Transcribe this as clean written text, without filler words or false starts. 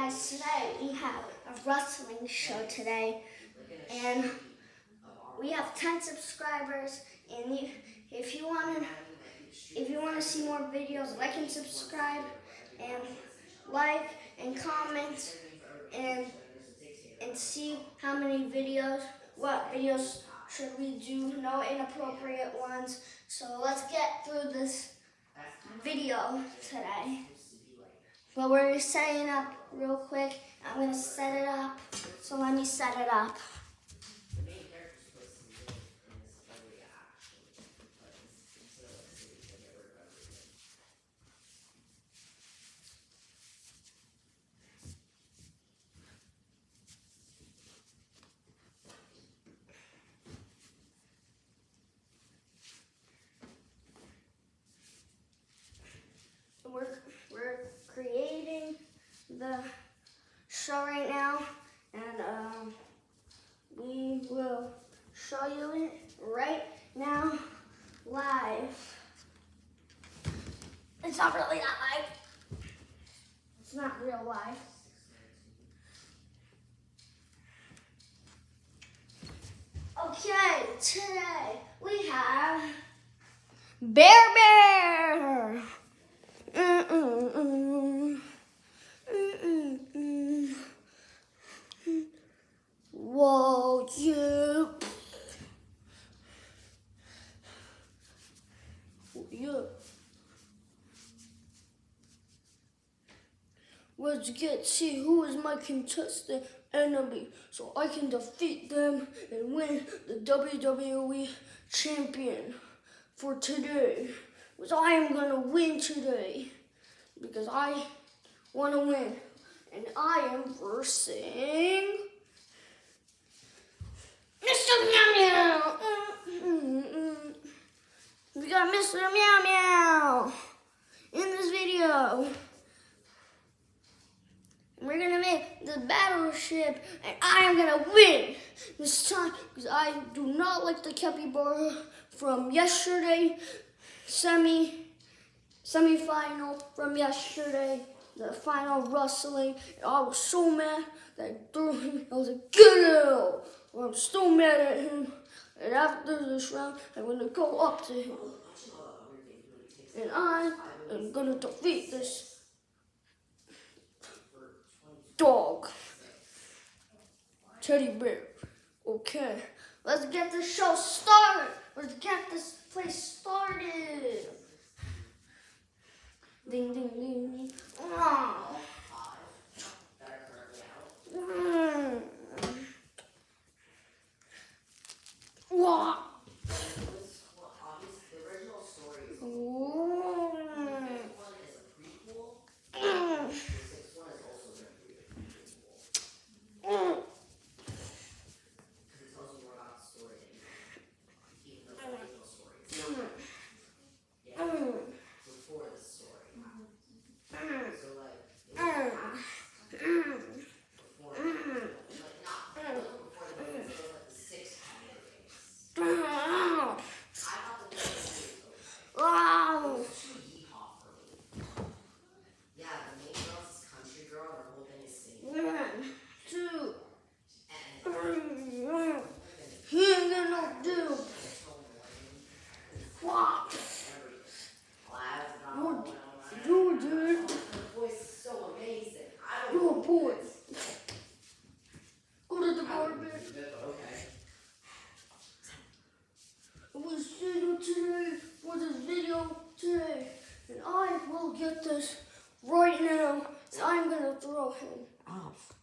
guys, today we have a wrestling show today, and we have 10 subscribers. And if you want to see more videos, like and subscribe, and like and comment, and see how many videos, what videos should we do, no inappropriate ones. So let's get through this video today. But we're setting up real quick. I'm going to set it up. So let me set it up. We're creating the show right now, and we will show you it right now live. It's not really that live. It's not real live. Okay, today we have Bear. Whoa, you. Yeah. Let's see who is my contestant enemy so I can defeat them and win the WWE champion for today. Because I am going to win today. Because I want to win. And I am versing Mr. Meow Meow. We got Mr. Meow Meow in this video. We're gonna make the battleship, and I am gonna win this time because I do not like the capybara from yesterday, semi-final from yesterday, the final wrestling. And I was so mad that I threw him. I was like, get out! Well, I'm still mad at him. And after this round, I'm gonna go up to him, and I am gonna defeat this dog. Teddy bear. Okay, let's get the show started. Let's get this place started. Ding, ding, ding. Wow. Wow. Today for this video today, and I will get this right now. So I'm gonna throw him off.